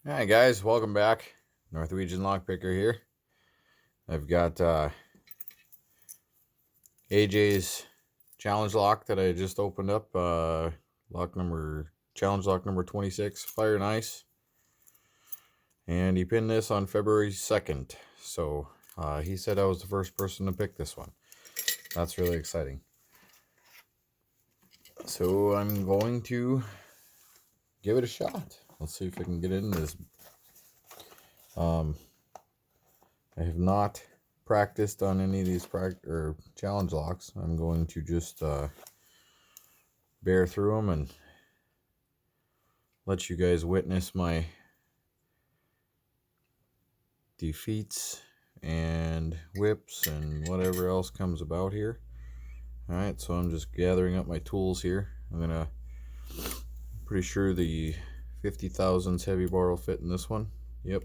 Hi guys, welcome back. Norwegian Lockpicker here. I've got AJ's challenge lock that I just opened up. Challenge lock number 26, Fire and Ice. And he pinned this on February 2nd. So he said I was the first person to pick this one. That's really exciting. So I'm going to give it a shot. Let's see if I can get into this. I have not practiced on any of these challenge locks. I'm going to just bear through them and let you guys witness my defeats and whips and whatever else comes about here. Alright, so I'm just gathering up my tools here. Pretty sure the 50,000s heavy bar will fit in this one. Yep.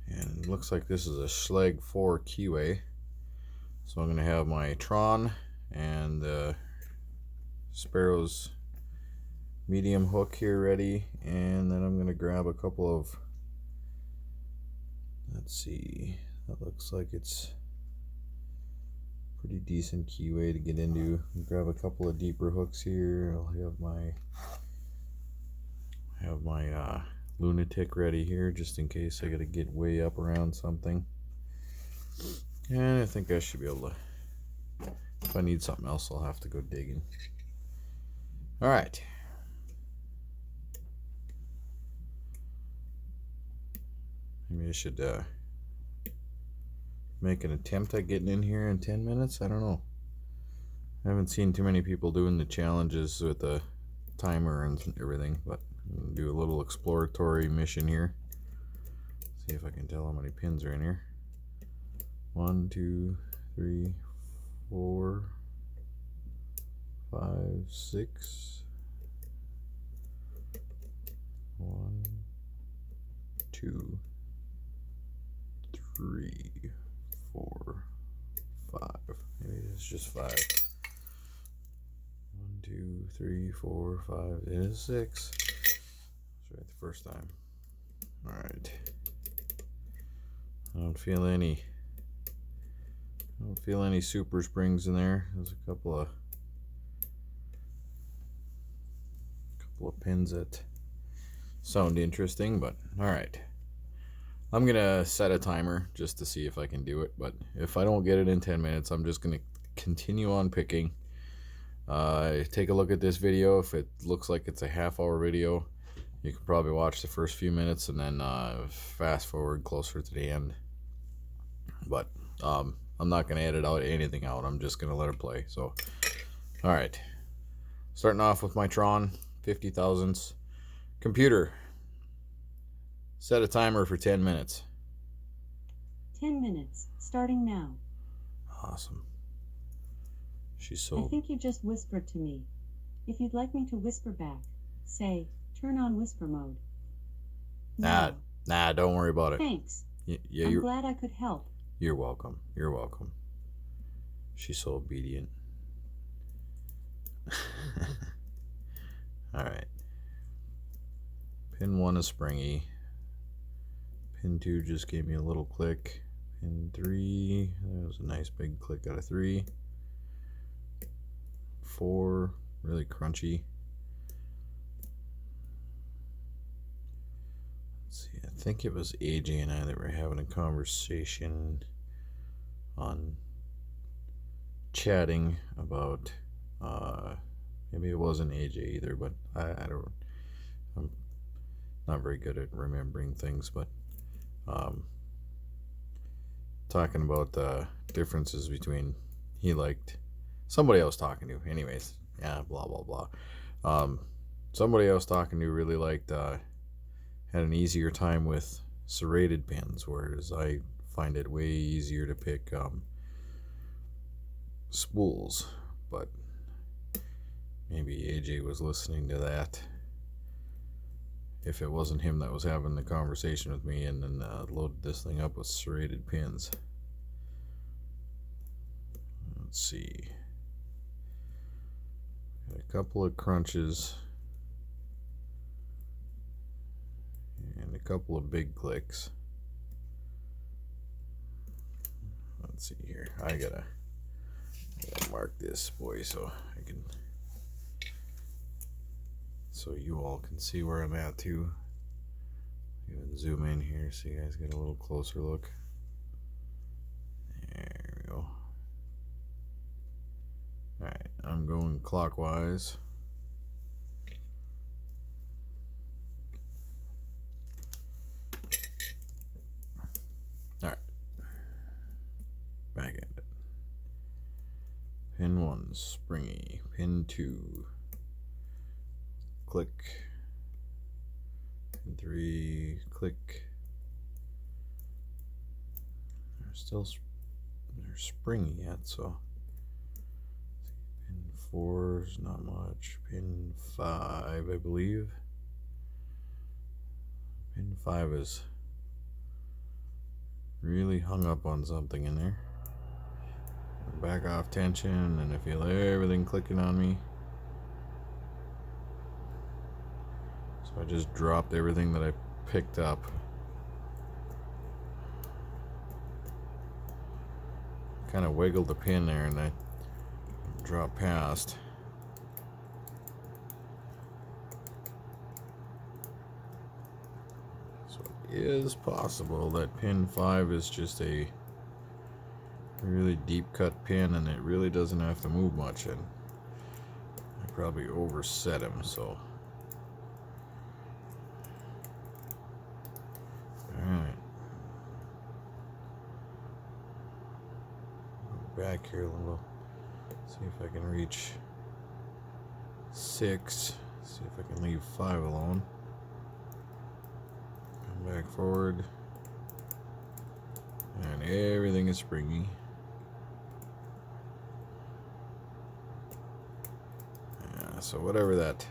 And it looks like this is a Schlage 4 keyway. So I'm going to have my Tron and the Sparrow's medium hook here ready, and then I'm going to grab a couple of, let's see, that looks like it's pretty decent keyway to get into. Grab a couple of deeper hooks here. I'll have my lunatic ready here just in case I got to get way up around something. And I think I should be able to, if I need something else, I'll have to go digging. All right. Maybe I should make an attempt at getting in here in 10 minutes. I don't know. I haven't seen too many people doing the challenges with the timer and everything, but I'm going to do a little exploratory mission here. See if I can tell how many pins are in here. 1, 2, 3, 4, 5, 6. 1, 2, 3, 4, 5. Maybe it's just 5. 1, 2, 3, 4, 5. It is 6. That's right the first time. Alright. I don't feel any super springs in there. There's a couple of pins that sound interesting, but alright. I'm gonna set a timer just to see if I can do it, but if I don't get it in 10 minutes, I'm just gonna continue on picking. Take a look at this video. If it looks like it's a half-hour video, you can probably watch the first few minutes and then fast forward closer to the end. But I'm not gonna edit anything out. I'm just gonna let it play. So, all right. Starting off with my Tron 50,000s. Computer, set a timer for 10 minutes. 10 minutes, starting now. Awesome. I think you just whispered to me. If you'd like me to whisper back, say, turn on whisper mode. Nah, don't worry about it. Thanks. Yeah, I'm glad I could help. You're welcome. You're welcome. She's so obedient. Alright. Pin 1 is springy. Pin 2 just gave me a little click. Pin 3, that was a nice big click out of 3. 4, really crunchy. Let's see, I think it was AJ and I that were having a conversation on chatting about, maybe it wasn't AJ either, but I'm not very good at remembering things, but talking about the differences between somebody I was talking to, anyways, yeah, blah blah blah. Somebody I was talking to really had an easier time with serrated pins, whereas I find it way easier to pick spools. But maybe AJ was listening to that. If it wasn't him that was having the conversation with me, and then loaded this thing up with serrated pins. Let's see. Got a couple of crunches. couple of big clicks. Let's see here. I gotta mark this boy so you all can see where I'm at too. Even zoom in here so you guys get a little closer look. There we go. Alright, I'm going clockwise. Alright. Back at it. Pin 1, springy. Pin 2. Click. Pin 3, click. They're springy yet, so pin 4 is not much. Pin 5, I believe. Pin 5 is really hung up on something in there. Back off tension, and I feel everything clicking on me. So I just dropped everything that I picked up. Kind of wiggled the pin there and I dropped past. So it is possible that pin 5 is just a really deep cut pin and it really doesn't have to move much, and I probably overset him, so alright. Back here a little. See if I can reach 6. See if I can leave 5 alone. Come back forward. And everything is springy. Yeah, so whatever that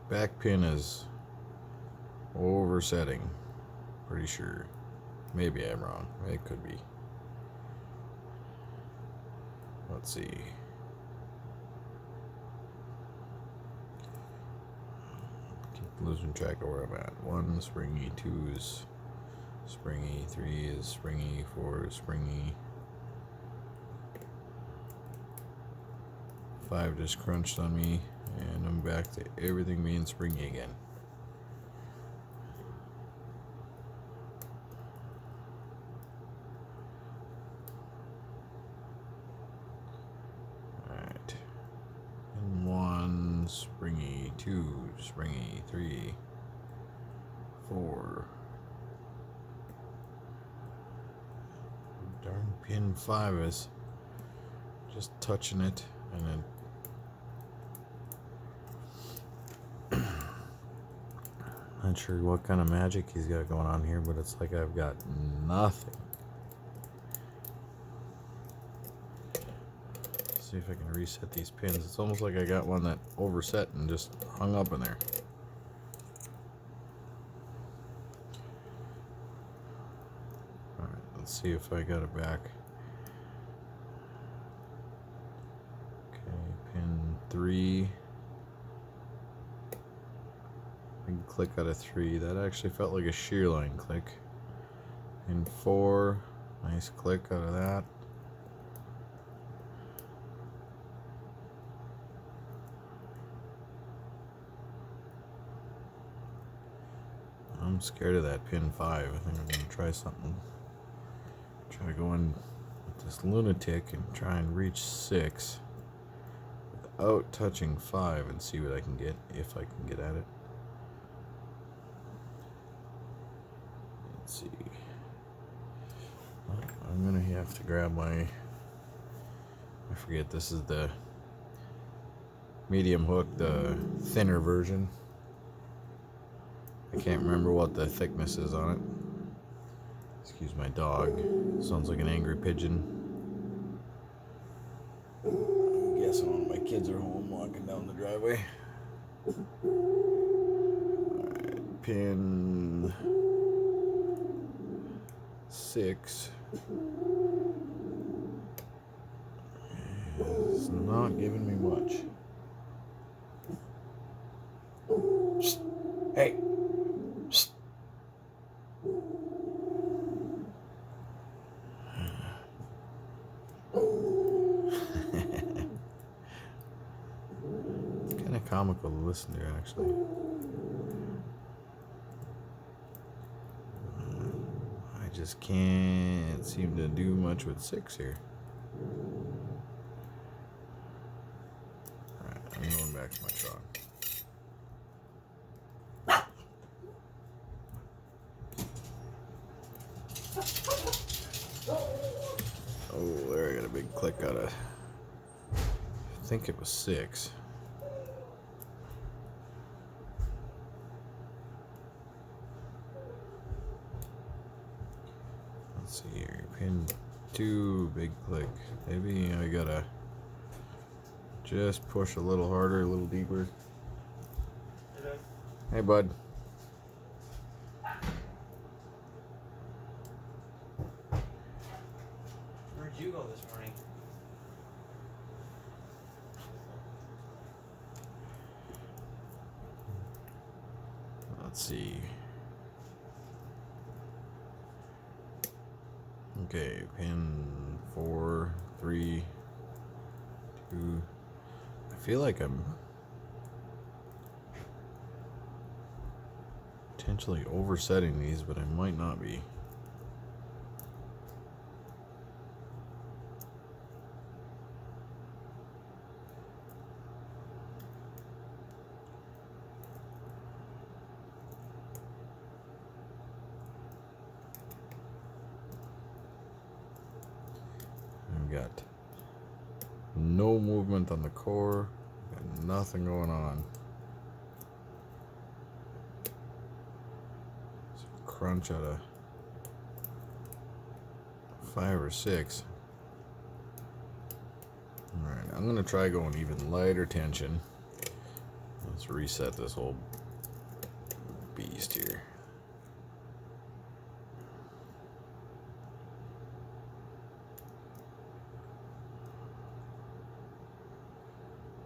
back pin is oversetting. Pretty sure. Maybe I'm wrong. It could be. Let's see. Keep losing track of where I'm at. 1 springy, 2 is springy, 3 is springy, 4 is springy. 5 just crunched on me, and I'm back to everything being springy again. Alright. And 1 springy, 2 springy, 3, 4. Darn pin 5 is just touching it, and then not sure what kind of magic he's got going on here, but it's like I've got nothing. Let's see if I can reset these pins. It's almost like I got one that overset and just hung up in there. Alright, let's see if I got it back. Okay, pin 3. Big click out of 3. That actually felt like a shear line click. Pin 4. Nice click out of that. I'm scared of that pin 5. I think I'm going to try something. Try to go in with this lunatic and try and reach 6 without touching 5 and see what I can get, if I can get at it. Let's see. I'm going to have to grab my... I forget, this is the medium hook, the thinner version. I can't remember what the thickness is on it. Excuse my dog. Sounds like an angry pigeon. I'm guessing one of my kids are home walking down the driveway. Alright, pin 6. It's not giving me much. Hey! vehicle to listen to, actually. I just can't seem to do much with 6 here. Alright, I'm going back to my truck. Oh, there I got a big click out of. I think it was 6. Let's see here. Pin 2, big click. Maybe I gotta just push a little harder, a little deeper. Hey, bud. Where'd you go this morning? Let's see. Okay, pin 4, 3, 2. I feel like I'm potentially oversetting these, but I might not be. I've got no movement on the core, got nothing going on. So crunch out of 5 or 6. Alright, I'm gonna try going even lighter tension. Let's reset this whole beast here.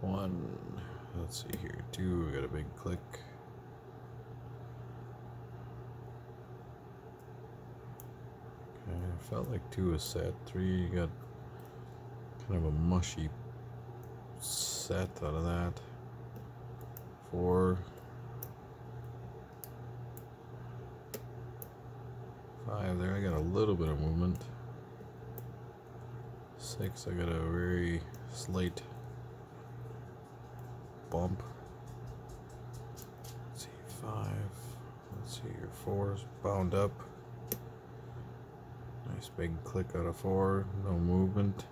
One, let's see here, 2, we got a big click. Okay, I felt like 2 was set. 3, you got kind of a mushy set out of that. 4, 5, there I got a little bit of movement. 6, I got a very slight bump. Let's see, 5. Let's see, your 4 is bound up. Nice big click out of 4. No movement.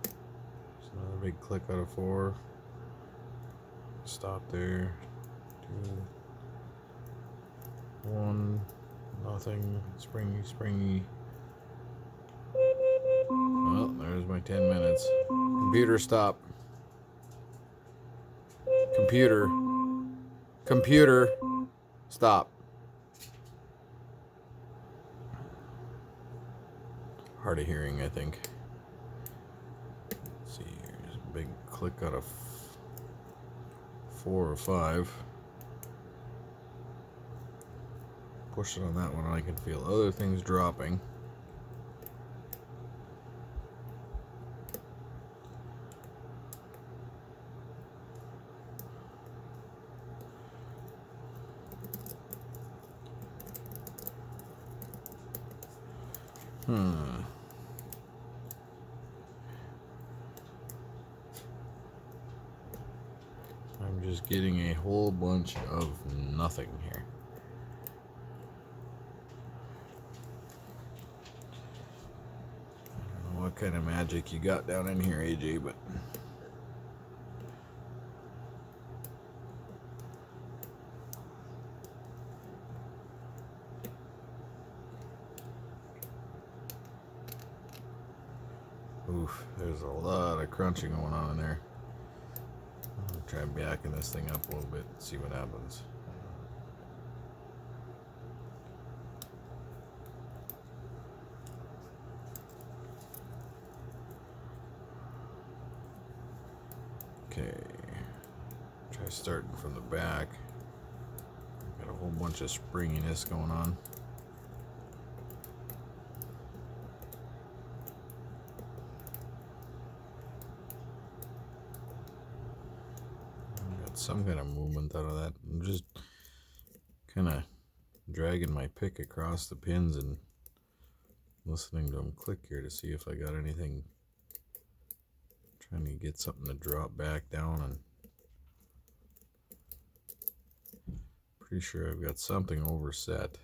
There's another big click out of 4. Stop there. 2, 1. Nothing. Springy, springy. Well, there's my 10 minutes. Computer, stop. Computer, stop. Hard of hearing, I think. Let's see, here's a big click out of 4 or 5. Push it on that one, and I can feel other things dropping. I'm just getting a whole bunch of nothing here. I don't know what kind of magic you got down in here, AJ, but oof, there's a lot of crunching going on in there. I'll try backing this thing up a little bit, see what happens. Okay, try starting from the back. Got a whole bunch of springiness going on. some kind of movement out of that. I'm just kind of dragging my pick across the pins and listening to them click here to see if I got anything. Trying to get something to drop back down, and pretty sure I've got something overset.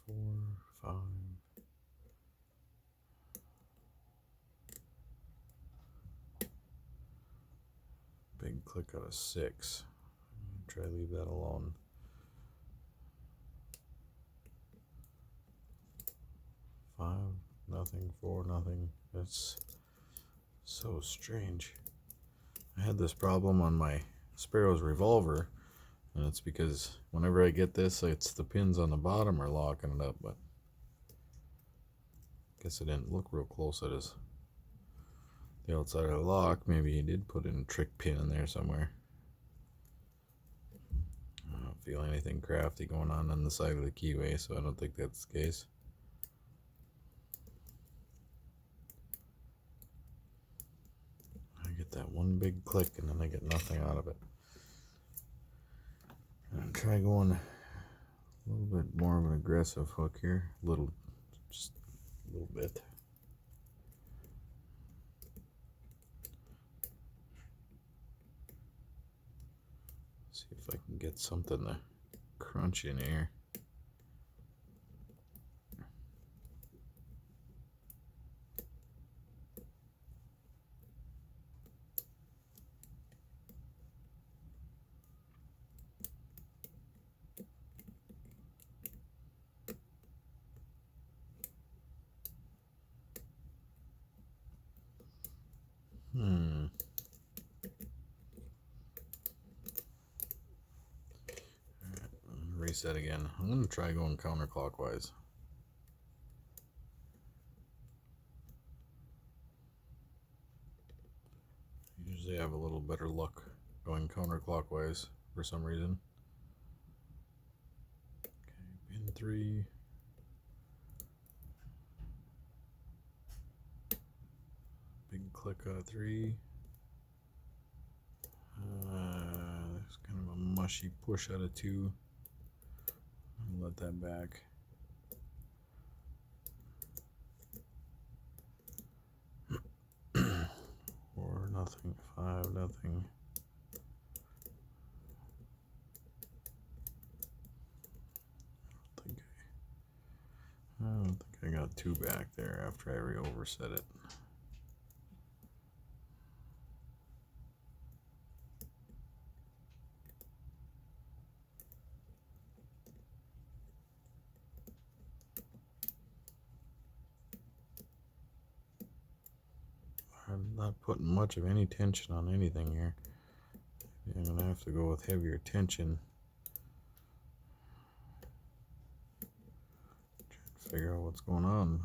Four, five. Big click out of 6. Try to leave that alone. 5, nothing. 4, nothing. That's so strange. I had this problem on my Sparrow's revolver, and it's because whenever I get this, it's the pins on the bottom are locking it up, but I guess I didn't look real close at the outside of the lock. Maybe he did put in a trick pin in there somewhere. I don't feel anything crafty going on the side of the keyway, so I don't think that's the case. I get that one big click and then I get nothing out of it. I'll try going a little bit more of an aggressive hook here. Just a little bit. See if I can get something to crunch in here. Reset again. I'm going to try going counterclockwise. Usually I have a little better luck going counterclockwise for some reason. Okay, pin 3. Big click out of 3. There's kind of a mushy push out of 2. I'll let that back. Four, nothing. 5, nothing. I don't think I got 2 back there after I re-overset it. I'm not putting much of any tension on anything here. I'm going to have to go with heavier tension. Trying to figure out what's going on.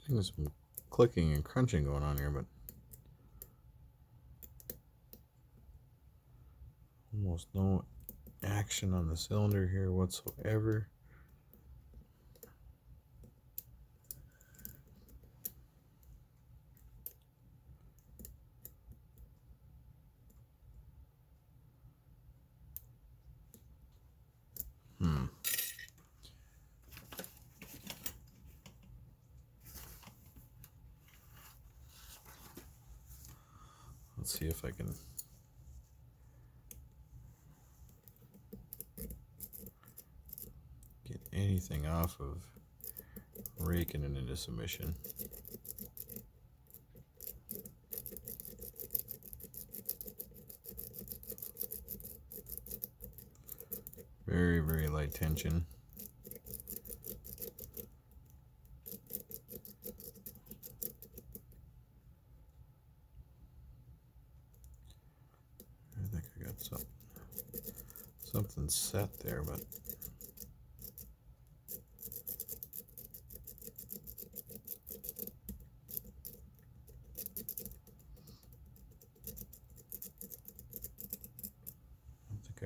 Getting some clicking and crunching going on here, but almost no action on the cylinder here whatsoever. Let's see if I can get anything off of raking it into submission. Very, very light tension. I think I got something set there, but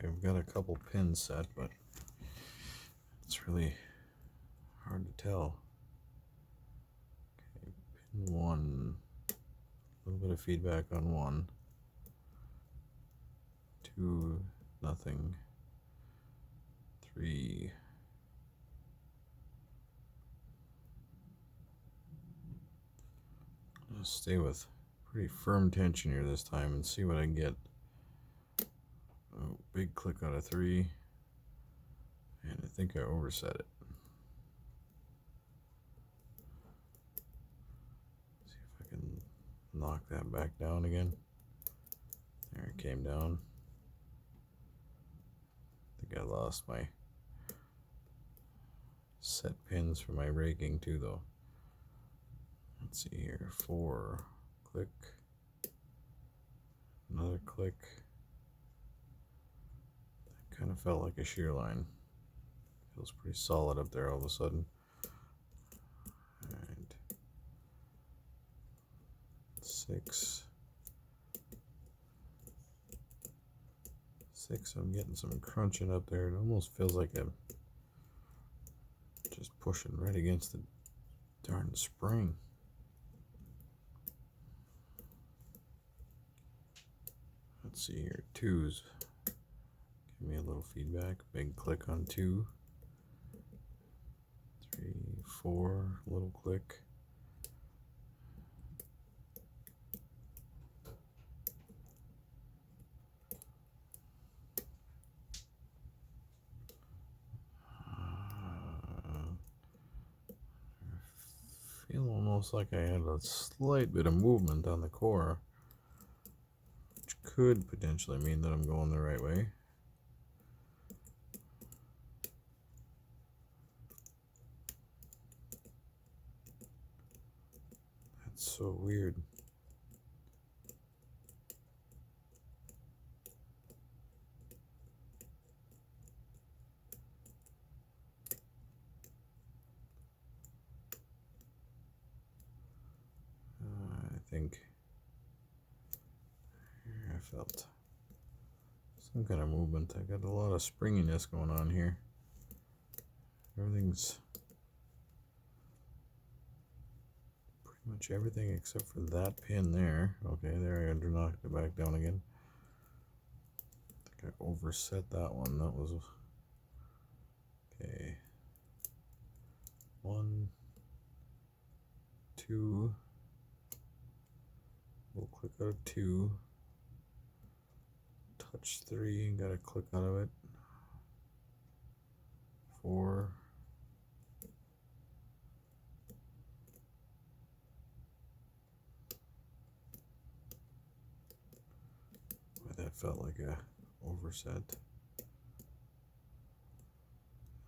Okay, I've got a couple pins set, but it's really hard to tell. Okay, pin 1. A little bit of feedback on 1. 2, nothing. 3. I'll stay with pretty firm tension here this time and see what I get. Oh, big click out of 3. And I think I overset it. See if I can knock that back down again. There it came down. I think I lost my set pins for my raking too, though. Let's see here. 4. Click. Another click. That kind of felt like a shear line. Feels pretty solid up there all of a sudden. And 6. 6, I'm getting some crunching up there. It almost feels like I'm just pushing right against the darn spring. Let's see here. 2s. Give me a little feedback. Big click on 2. 3, 4. Little click. I feel almost like I had a slight bit of movement on the core, which could potentially mean that I'm going the right way. That's so weird. I think I felt some kind of movement. I got a lot of springiness going on here. Everything's pretty much everything except for that pin there. Okay, there I knocked it back down again. I think I overset that one. That was okay. 1, 2. We'll click out of 2. Touch 3 and got a click out of it. 4. That felt like a overset.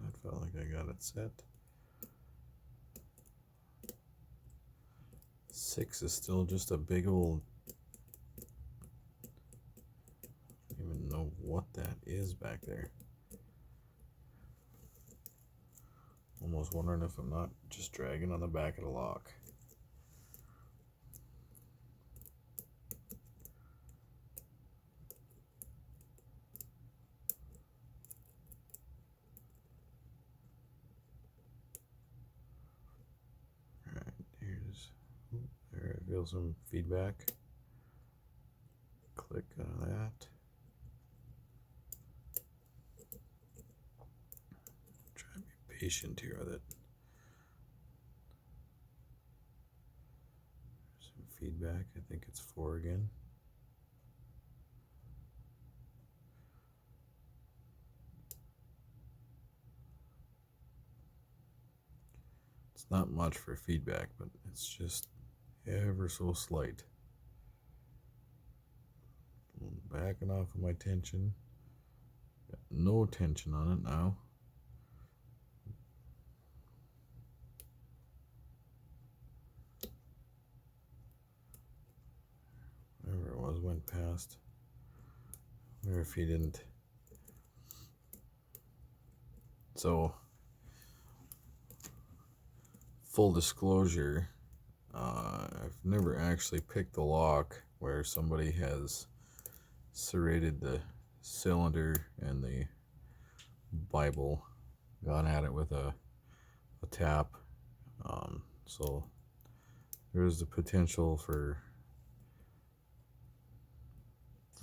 That felt like I got it set. 6 is still just a big old, I don't even know what that is back there. Almost wondering if I'm not just dragging on the back of the lock. Alright, here's, there I feel some feedback. Click on that. Try and be patient here with it. Some feedback. I think it's 4 again. It's not much for feedback, but it's just ever so slight. Backing off of my tension. Got no tension on it now. Whatever it was went past. I wonder if he didn't. So, full disclosure, I've never actually picked the lock where somebody has serrated the cylinder and the Bible. Gone at it with a tap. So there's the potential for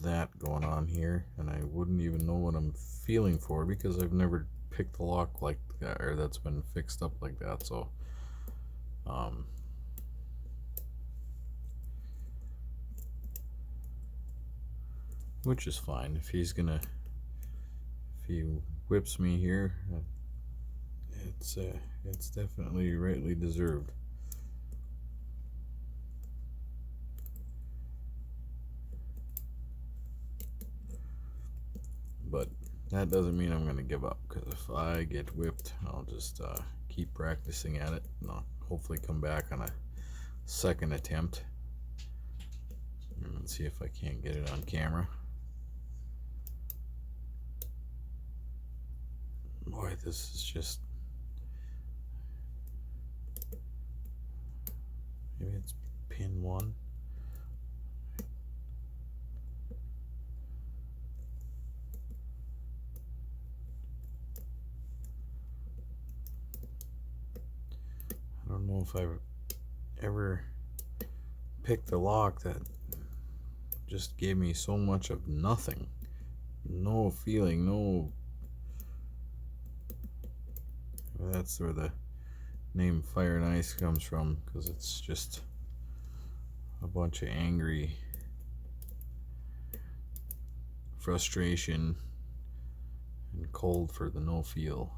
that going on here, and I wouldn't even know what I'm feeling for because I've never picked the lock like that, or that's been fixed up like that. So which is fine. If he whips me here, it's definitely rightly deserved. But that doesn't mean I'm gonna give up, because if I get whipped, I'll just keep practicing at it, and I'll hopefully come back on a second attempt and see if I can't get it on camera. Boy, this is just, maybe it's pin 1. I don't know if I've ever picked a lock that just gave me so much of nothing. No feeling, no. That's where the name Fire and Ice comes from, because it's just a bunch of angry frustration and cold for the no feel.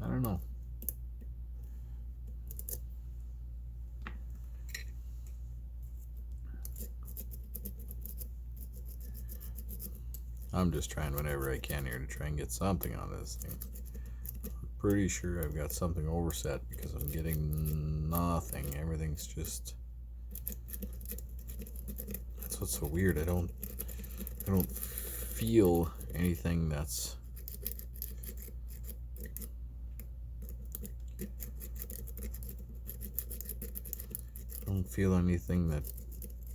I don't know. I'm just trying whatever I can here to try and get something on this thing. I'm pretty sure I've got something overset because I'm getting nothing. Everything's just, that's what's so weird. I don't feel anything that's that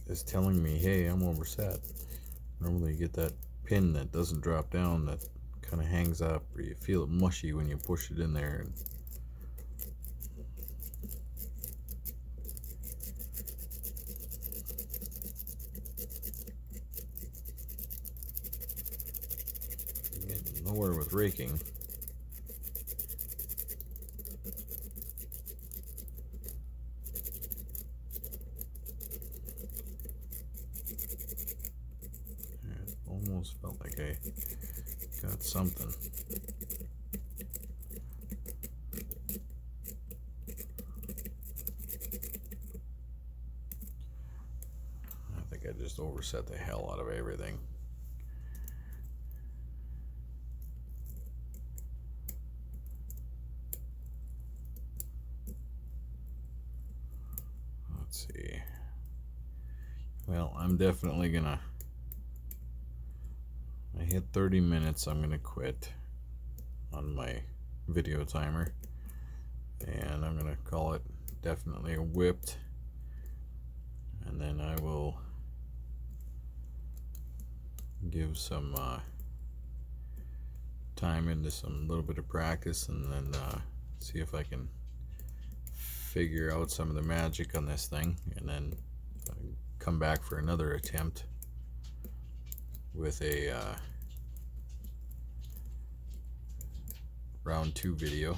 is telling me, hey, I'm overset. Normally you get that pin that doesn't drop down, that kind of hangs up, or you feel it mushy when you push it in there. And getting nowhere with raking. It almost felt like I got something. I think I just overset the hell out of everything. Let's see. Well, I'm definitely gonna, I hit 30 minutes, I'm gonna quit on my video timer, and I'm gonna call it definitely whipped, and then I will give some time into some little bit of practice, and then see if I can figure out some of the magic on this thing, and then come back for another attempt with a round 2 video.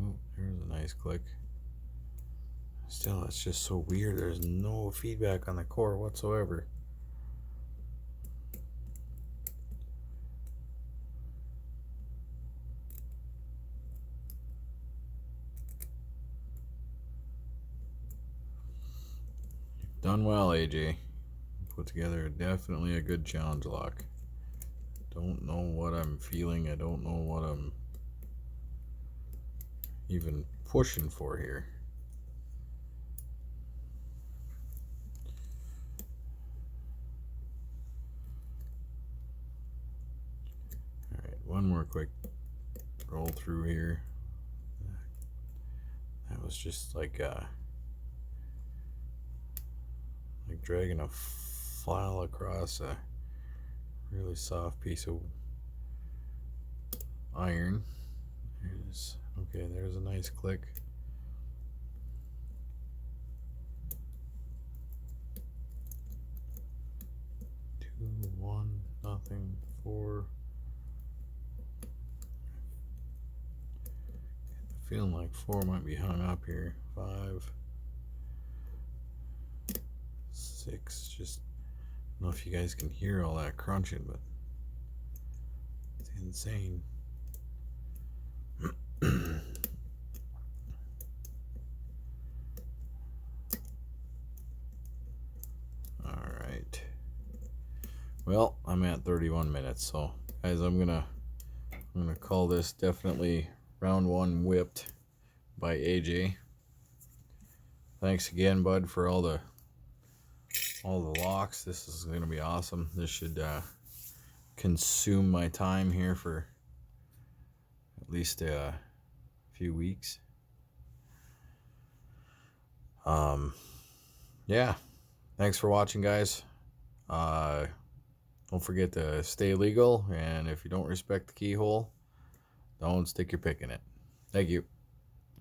Oh, there's a nice click. Still, it's just so weird. There's no feedback on the core whatsoever. You've done well, AJ. Put together definitely a good challenge lock. Don't know what I'm feeling. I don't know what I'm even pushing for here. Alright, one more quick roll through here. That was just like dragging a file across a really soft piece of iron. There's a nice click. Two, one, nothing, 4. Feeling like 4 might be hung up here. 5, 6. Just I don't know if you guys can hear all that crunching, but it's insane. Alright. Well, I'm at 31 minutes, so guys, I'm gonna call this definitely round 1 whipped by AJ. Thanks again, bud, for all the locks. This is gonna be awesome. This should consume my time here for at least a few weeks. Yeah, thanks for watching, guys. Don't forget to stay legal, and if you don't respect the keyhole, don't stick your pick in it. Thank you.